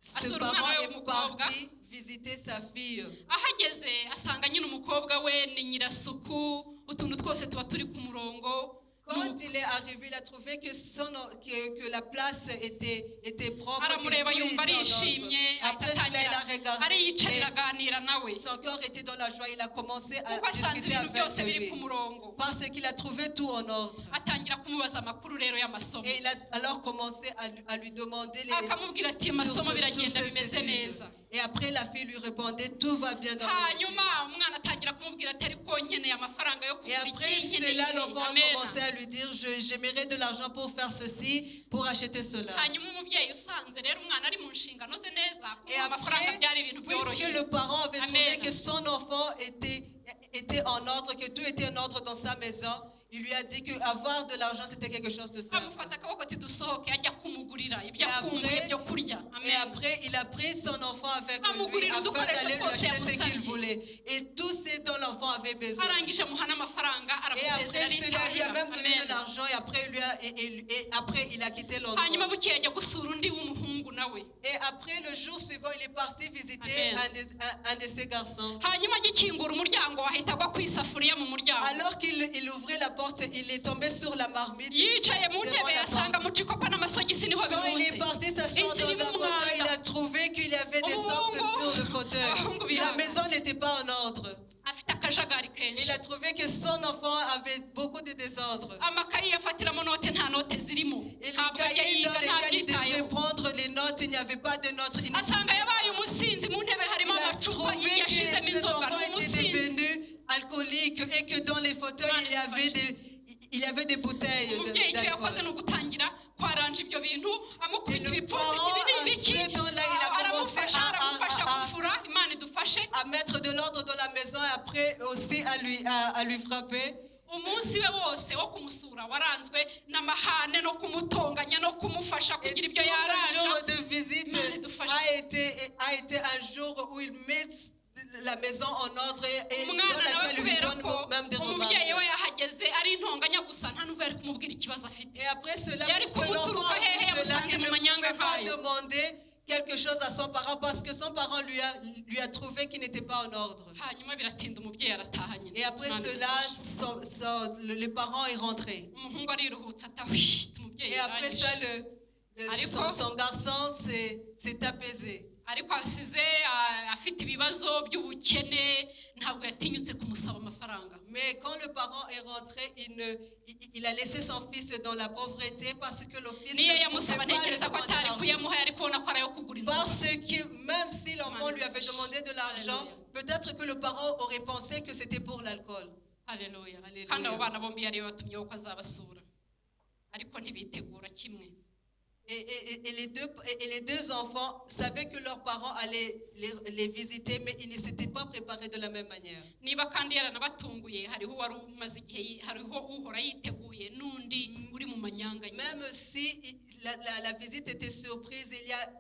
ce Asura umwana parent we est w'umukobwa. parti visiter sa fille. ahageze asanga nyine umukobwa we ni nyirasuku utuntu twose tuba turi ku murongo. Quand il est arrivé, il a trouvé que la place était propre. aramureba que tout yumva était en arishimye ordre. Après cela, il a regardé. ariyicarira aganira nawe Son cœur était dans la joie. Il a commencé à kuko asanze discuter ibintu byose avec biri ku lui. murongo. Parce qu'il a trouvé tout en ordre. atangira kumubaza amakuru rero y'amasomo, Et il a alors commencé à lui demander akamubwira ati sur amasomo ses biragenda bimeze études. neza. Et après, la fille lui répondait, tout va bien dans mon hanyuma umwana atangira kumubwira ati ariko nkeneye amafaranga yo Et kugura après iki, nkeneye cela, iki. l'enfant a Amen. commencé à lui dire, j'aimerais de l'argent pour faire ceci, pour acheter cela. hanyuma umubyeyi usanze rero umwana ari mu nshingano ze neza Et kumuha amafaranga après, byari ibintu puisque byoroshye. le parent avait trouvé Amen. que son enfant était en ordre, que tout était en ordre dans sa maison, il lui a dit qu'avoir de l'argent, c'était quelque chose de simple. amufata akaboko ati dusohoke ajya kumugurira ibyo akumbuye byo kurya. Et Amen. après, il a pris son enfant avec lui Amugurira afin udukoresho d'aller lui twose acheter ce yamusabye. qu'il voulait. Et tout ce dont l'enfant avait besoin. arangije amuha n'amafaranga Et après aramusezera cela, il lui a aritahira. même donné de Amen. l'argent et après, et après il a quitté l'endroit. hanyuma bukeye ajya gusura undi w'umuhungu nawe. Et après, le jour suivant, il est parti visiter Amen. un de ses garçons. hanyuma agikingura umuryango ahita agwa ku isafuriya mu muryango. Alors qu'il ouvrait la porte, il est tombé sur la marmite. yicaye mu devant ntebe la asanga porte. mu cikopa n'amasogisi niho Quand il est birunze. parti s'asseoir Inzira dans un irimo fauteuil, il umwanda. a trouvé qu'il y avait des socks sur le fauteuil. La maison n'était pas en ordre. afite akajagari Il kenshi. a trouvé que son enfant avait beaucoup de désordre. amakayi yafatiramo note nta note zirimo. Et les ntabwo ajya cahiers yiga dans lesquels il devait ntabyitayeho. prendre les notes, il n'y avait pas de notes. asanga yabaye umusinzi mu ntebe harimo Il a amacupa trouvé que yashizemo cet inzoga. enfant ni était umusinzi. devenu alcoolique et que dans les fauteuils, il y avait des bouteilles umubyeyi icyo yakoze d'alcool. ni ugutangira kwaranja ibyo bintu amukubita Et le ibipfunsi parent, ibi ni à ibiki. ce temps-là, il a commencé aramufasha gufura. imana idufashe. à mettre de l'ordre dans la maison et après aussi à lui frapper. umunsi we wose wo kumusura waranzwe n'amahane no kumutonganya no kumufasha Et kugira tout ibyo le jour yaranja. de visite Imana idufashe. a été un jour où il met la maison en ordre et dans umwana nawe laquelle il lui kubera donne ko même des umubyeyi we remarques. yahageze ari intonganya gusa nta nubwo yari kumubwira ikibazo afite. Et après cela, Yari puisque l'enfant kumuturuka a hehe vu cela, yamusanze il mu ne manyanga pouvait pas nkayo. demander quelque chose à son parent parce que son parent lui a trouvé qu'il n'était pas en ordre. hanyuma biratinda umubyeyi arataha nyine. Et après Imana cela, idufashe. le parent est rentré. umuhungu ariruhutse atahwit umubyeyi Et après ça, son garçon s'est apaisé. ariko asize afite ibibazo by'ubukene ntabwo yatinyutse kumusaba amafaranga. Mais quand le parent est rentré, il a laissé son fils dans la pauvreté parce que le fils niyo ne yamusaba pouvait pas lui ntekereza ko demander atari l'argent. kuyamuha yari kubona ko ari ayo kugura inzoga. Parce que même si l'enfant lui avait demandé de l'argent, peut-être que le parent aurait pensé que c'était pour l'alcool. Haleluya. Haleluya. kandi abo bana bombi yari yabatumyeho ko azabasura ariko ntibitegura kimwe. Et les deux enfants savaient que leurs parents allaient les visiter, mais ils ne s'étaient pas préparés de la même manière. niba kandi yaranabatunguye hariho wari umaze igihe hariho uhora yiteguye n'undi uri mu manyanga. Même si la visite était surprise, il y a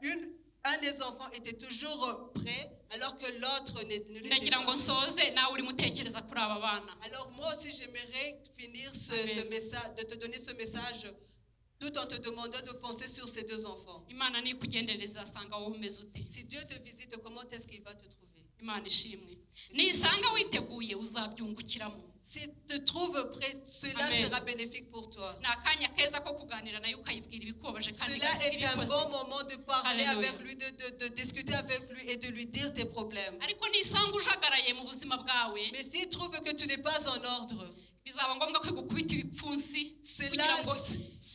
un des enfants était toujours prêt, alors que l'autre ne l'était ndagira ngo pas. nsoze nawe uri mutekereza kuri aba bana. Alors moi aussi, j'aimerais finir ce message, de te donner ce message, tout en te demandant de penser sur ces deux enfants. imana nikugendereza asanga wowe umeze ute. Si Dieu te visite, comment est-ce qu'il va te trouver? imana ishimwe. nisanga witeguye uzabyungukiramo. Si te trouves prêt, cela Amen. sera bénéfique pour toi. ni akanya keza ko kuganira nayo ukayibwira ibikubabaje kandi Cela igasiga est un ibikoze. bon moment de parler Alléluia. avec lui, de discuter avec lui et de lui dire tes problèmes. ariko nisanga ujagaraye mu buzima bwawe Mais s'il trouve que tu n'es pas en ordre, bizaba ngombwa ko igukubita ibipfunsi cela kugira ngo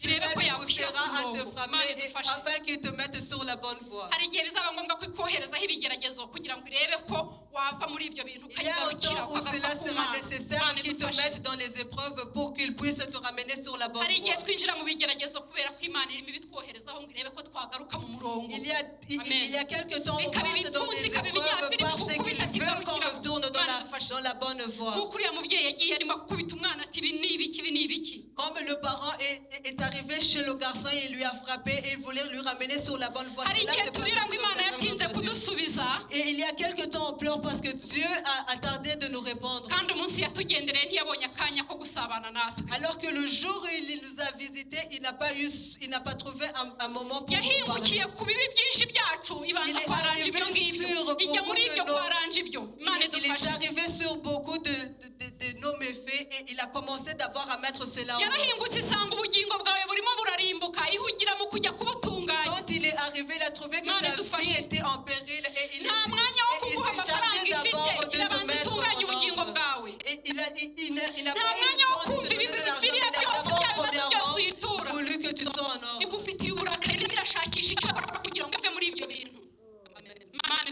irebe ko lui yagushyira poussera ku à te murongo. frapper Imana idufashe. afin qu'il te mette sur la bonne voie. hari igihe bizaba ngombwa ko ikoherezaho ibigeragezo kugira ngo irebe ko wava muri ibyo bintu Il y a un ukayigarukira temps où cela sera nécessaire Imana qu'il te idufashe. mette dans les épreuves pour qu'il puisse te ramener sur la bonne hari igihe voie. twinjira mu bigeragezo kubera ko imana irimo ibitwoherezaho ngo irebe ko twagaruka mu murongo. Il y a quelque temps on Bikaba passe dans les ibipfunsi, bikaba épreuves ibinyafiri parce bikukubita qu'il veut qu'on kigarukira. retourne Imana idufashe. dans la bonne voie. nk'uko uriya mubyeyi yagiye arimo akubita umwana ati ibi ni ibiki ibi ni ibiki. Comme le parent est arrivé chez le garçon, il lui a frappé et il voulait lui ramener sur la bonne voie. hari Cela igihe s'est passé turira ngo sur imana cette yatinze notre Dieu. kudusubiza Et il y a quelque temps on pleure parce que Dieu a tardé de nous répondre. kandi umunsi yatugendereye ntiyabonye akanya ko gusabana natwe. Alors que le jour où il nous a visités, il n'a pas trouvé un moment pour nous parler. yahingukiye ku bibi byinshi byacu Il ibanza est kwaranja arrivé ibyo ngibyo sur ijya muri ibyo beaucoup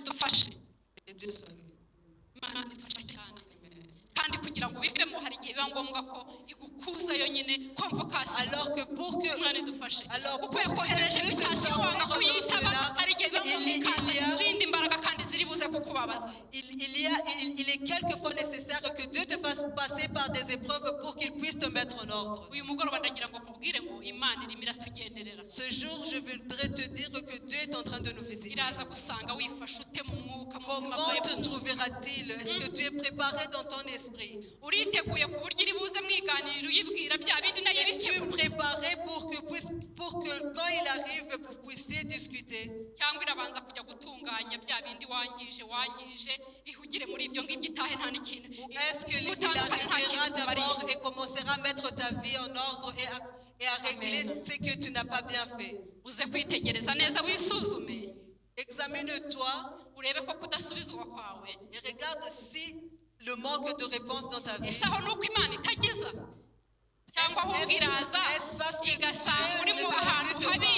idufashe. Et Dieu soit loué. Imana idufashe cyane. Kandi kugira ngo bivemo hari igihe biba ngombwa ko igukuza yonyine convocation. Alors que pour que Imana idufashe. alors Uko pour que tu yakohereje puisses invitation sortir wanga dans kuyitaba cela, hari igihe biba ngombwa ikaza izindi mbaraga kandi ziri buze kukubabaza. il est quelquefois nécessaire que Dieu te fasse passer par des épreuves pour qu'il puisse te mettre en ordre. Uyu mugoroba ndagira ngo nkubwire ngo Imana irimo iratugenderera. Ce jour, je voudrais te dire que Dieu est en train de nous visiter. Iraza gusanga wifashe ute mu mwuka mu buzima Comment bwawe. te trouvera-t-il? Est-ce que tu es préparé dans ton esprit? Uriteguye ku buryo iri buze mwiganirira uyibwira bya bindi nayo Es-tu bityo. préparé pour que quand il arrive, vous puissiez discuter? Cyangwa irabanza kujya gutunganya bya bindi wangije ihugire muri ibyo ngibyo itahe nta n'ikintu. Est-ce qu'il arrivera d'abord et commencera à mettre ta vie en ordre et à régler ce que tu n'as pas bien fait? Uze kwitegereza neza wisuzume. Examine-toi Urebe ko kudasubizwa kwawe. et regarde si le manque de réponse dans ta vie. Ese aho nuko Imana itagiza cyangwa aho iraza igasanga urimo ahantu habi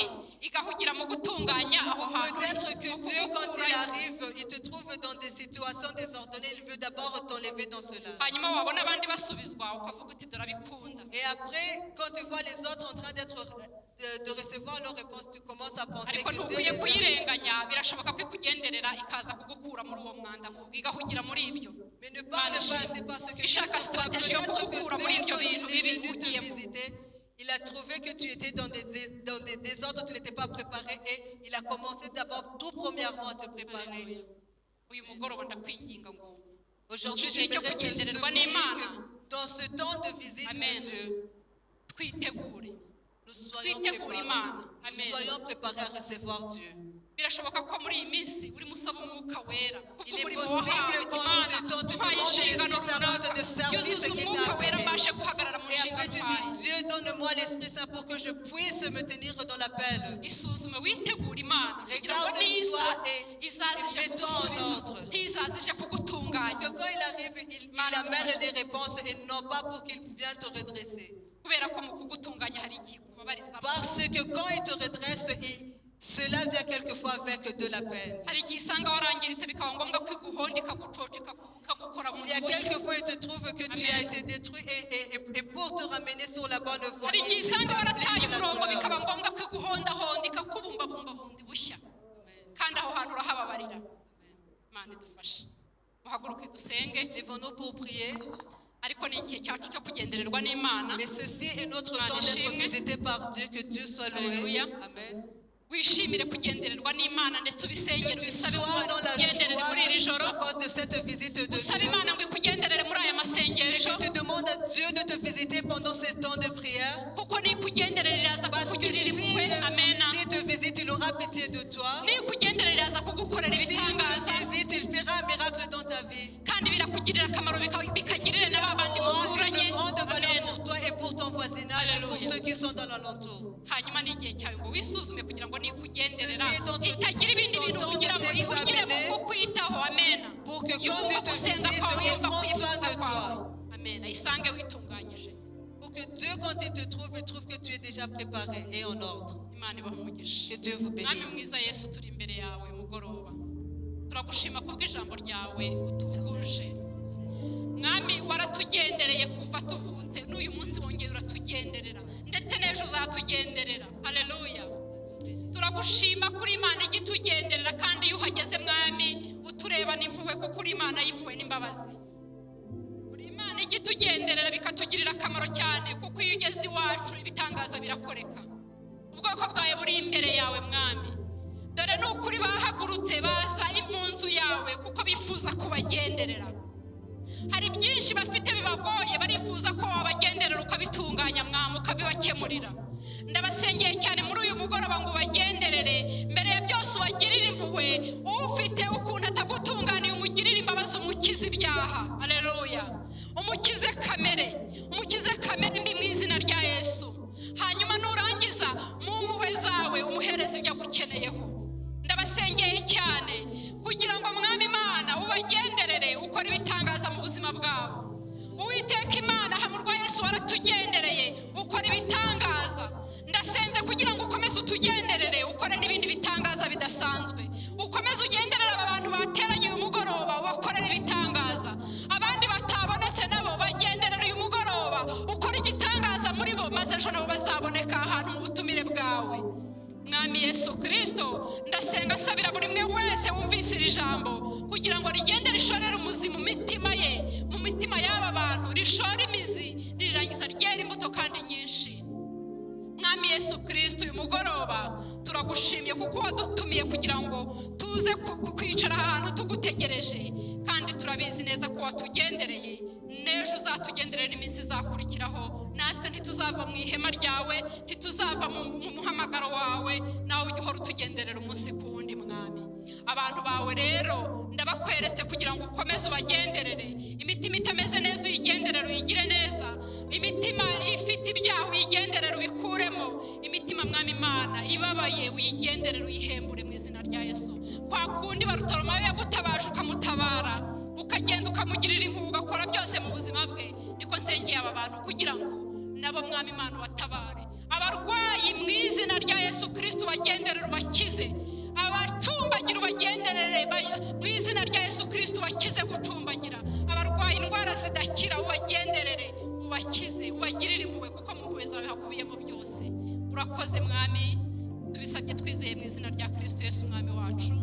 igahugira mu gutunganya aho hantu. Peut-être que Dieu, quand il arrive, il te trouve dans des situations désordonnées, il veut d'abord t'enlever dans cela. Hanyuma wabona abandi basubizwa ukavuga uti dorabikunda. Et après, quand tu vois les autres en train de recevoir leur réponse, tu commences à penser ariko que Dieu ntukwiye les a. kuyirenganya, birashoboka ko ikugenderera ikaza kugukura muri uwo mwanda igahugira muri ibyo. Mais ne parle pas, c'est parce que Ishaka tu vois, stratégie yo peut-être kugukura que muri Dieu, ibyo quand bintu il est bibi venu te ugiyemo. visiter, il a trouvé que tu étais dans des désordres, tu n'étais pas préparé et il a commencé d'abord tout premièrement à te préparer. Uyu mugoroba ndakwinginga ngo Aujourd'hui, je igihe cyo voudrais te kugendererwa supplier n'Imana que dans ce temps de visite Amen. de Dieu, twitegure. nous soyons Twitegure préparés. Imana. Nous Amen. soyons préparés à recevoir Dieu. Birashoboka ko muri iyi minsi urimo usaba umwuka wera kuko Il est umurimo possible wahawe qu'en Imana ce temps, tu umpaye demandes inshingano l'Esprit Saint runaka de servir yuzuza ce qui t'a umwuka wera appelé. mbashe guhagarara mu Et après, tu nshingano dis, zawe. Dieu, donne-moi l'Esprit Saint pour que je puisse me tenir dans l'appel. Isuzume witegure Imana kugira ngo Regarde-toi niza et izaza ije mets-toi en kugusubiza ordre. ntizaza ije kugutunganya Que quand il arrive, il amène des réponses et non pas pour qu'il vienne te redresser. kubera ko mu kugutunganya hari igihe kubabarizamo. Parce que quand il te redresse, cela vient quelquefois avec de la peine. Hari igihe isanga warangiritse bikaba ngombwa ko iguhonda ikagucoca ikagukora mu Il y a bushya. quelquefois, il te trouve que tu as été détruit et pour te ramener sur la bonne voie, Hari igihe il isanga warataye t'applique la umurongo douleur. bikaba ngombwa ko iguhondahonda ikakubumbabumba bundi bushya kandi aho hantu urahababarira. Imana idufashe. Muhaguruke dusenge. Lèvons-nous pour prier. Ariko ni igihe cyacu cyo kugendererwa n'Imana. Mais ceci est notre temps d'être visité par Dieu. Que Dieu soit loué. Alléluia. Amen. Wishimire kugendererwa n'Imana ndetse ubisengere Que tu ubisabe sois dans la kugenderere muri iri joie joro. à cause de cette visite de Usabe Dieu. Imana ngo ikugenderere muri aya Et masengesho que tu demandes à Dieu de te visiter pendant ces temps de prière. kuko nikugenderera iraza Parce que kukugirira impuhwe. Amena. s'il te visite, il aura pitié de toi. Nikugenderera iraza kugukorera S'il ibitangaza te visite, il fera un miracle dans ta vie. kandi birakugirira akamaro bikagirira Il n'aba bandi aura muturanye. une grande valeur Amen. pour toi et pour ton voisinage et pour Alléluia. ceux qui sont dans l'alentour. Hanyuma ni igihe cyawe ngo wisuzume kugira ngo nikugenderera Ceci est ton- itagira ibindi ton bintu temps kugira de ngo ihugire mu t'examiner. kukwitaho. Amena. Pour que quand Yumva Dieu te gusenga visite, kwawe, il yumva prend kwifuza soin de kwawe. toi. Amena. Isange witunganyije. Pour que Dieu, quand il te trouve, il trouve que tu es déjà préparé et en ordre. Imana ibahe umugisha. Que Dieu vous Mwami bénisse. mwiza Yesu, turi imbere yawe mugoroba. Turagushima kubw'ijambo ryawe utuguje. Mwami waratugendereye kuva tuvutse n'uyu munsi wongeye uratugenderera ndetse n'ejo uzatugenderera. Haleluya. Turagushima kuri Imana igitugenderera kandi iyo uhageze Mwami utureba n'impuhwe kuko uri Imana y'impuhwe n'imbabazi. Uri Imana igitugenderera bikatugirira akamaro cyane kuko iyo ugeze iwacu ibitangaza birakoreka. Ubwoko bwawe buri imbere yawe Mwami. Dore ni ukuri bahagurutse baza mu nzu yawe kuko bifuza kubagenderera. Hari byinshi bafite bibagoye barifuza ko wabagenderera ukabitunganya Mwami ukabibakemurira. Ndabasengeye cyane muri uyu mugoroba ngo bagenderere mbere ya byose ubagirire impuhwe. Ufite ukuntu atagutunganiye umugirire imbabazi umukize ibyaha. Haleluya. Umukize kamere mbi mu izina rya Yesu. Hanyuma nurangiza mu mpuhwe zawe umuhereza ibyo agukeneyeho. Ndabasengeye cyane kugira ngo Mwami Imana ubagenderere ukora ibitangaza mu buzima bwabo. Uwiteka Imana hamurwa Yesu waratugendereye ukora ibitangaza. Ndasenze kugira ngo ukomeze utugenderere ukore n'ibindi bitangaza bidasanzwe. Ukomeze kugira ngo rigende rishorere umuzi mu mitima ye, mu mitima y'aba bantu, rishore imizi rirangiza ryera imbuto kandi nyinshi. Mwami Yesu Kristo, uyu mugoroba turagushimiye kuko wadutumiye kugira ngo tuze kwicara ahantu tugutegereje, kandi turabizi neza ko watugendereye, n'ejo uzatugenderera iminsi izakurikiraho. Natwe ntituzava mu ihema ryawe, ntituzava mu muhamagaro wawe, nawe ujye uhora utugenderera umunsi ku wundi. Mwami, abantu bawe rero ndabakweretse kugira ngo ukomeze ubagenderere. Imitima itameze neza uyigenderere, uyigire neza. Imitima ifite ibyaha uyigenderere, ubikuremo. Imitima Mwami Imana ibabaye uyigenderere, uyihembure mu izina rya Yesu. Kwa kundi Barutolomayo yagutabaje ukamutabara, ukagenda ukamugirira impuhwe, ugakora byose mu buzima bwe, niko nsengeye aba bantu kugira ngo nabo Mwami Imana batabare. Abarwayi mu izina rya Yesu Kristo bagenderere ubakize. Abacumbagira ubagenderere mu izina rya Yesu Kristo, bakize gucumbagira. Abarwayi indwara zidakira ubagenderere, ubakize, ubagirire impuhwe, kuko mu mpuhwe zawe hakubiyemo byose. Urakoze Mwami, tubisabye twizeye mu izina rya Kristo Yesu Mwami wacu.